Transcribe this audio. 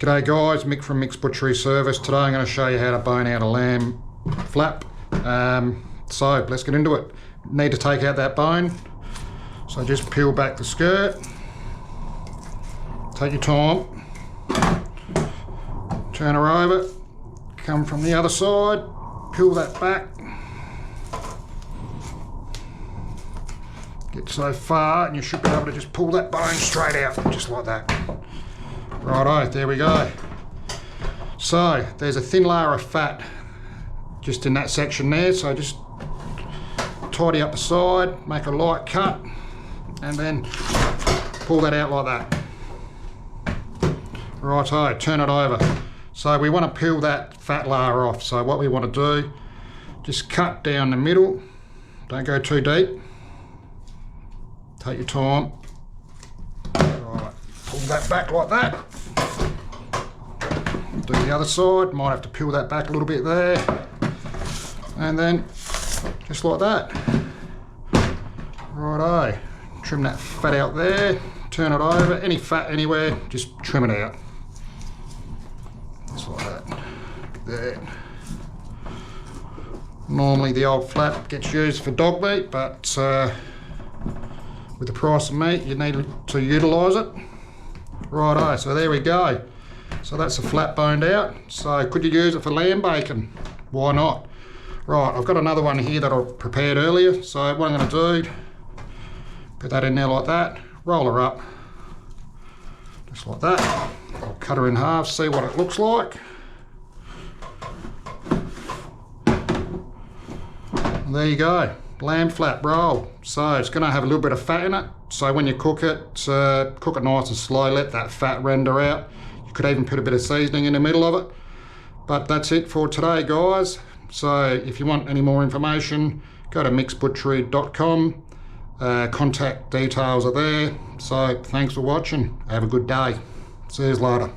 G'day guys, Mick from Mick's Butchery Service. Today I'm going to show you how to bone out a lamb flap. So let's get into it. Need to take out that bone. So just peel back the skirt. Take your time. Turn her over. Come from the other side. Peel that back. Get so far and you should be able to just pull that bone straight out, just like that. Righto, there we go. So there's a thin layer of fat just in that section there, so just tidy up the side, make a light cut, and then pull that out like that. Righto, turn it over. So we want to peel that fat layer off, so what we want to do, just cut down the middle, don't go too deep. Take your time. Right, pull that back like that. Do the other side, might have to peel that back a little bit there. And then, just like that. Righto, trim that fat out there, turn it over. Any fat anywhere, just trim it out. Just like that. There. Normally the old flap gets used for dog meat, but with the price of meat, you need to utilise it. Righto, so there we go. So that's the flap boned out. So could you use it for lamb bacon? Why not? Right, I've got another one here that I prepared earlier. So what I'm going to do, put that in there like that, roll her up, just like that. I'll cut her in half, see what it looks like. And there you go. Lamb flap roll. So it's going to have a little bit of fat in it, so when you cook it nice and slow, let that fat render out. You could even put a bit of seasoning in the middle of it. But that's it for today guys. So if you want any more information, go to mixbutchery.com. Contact details are there. So thanks for watching, have a good day, see you later.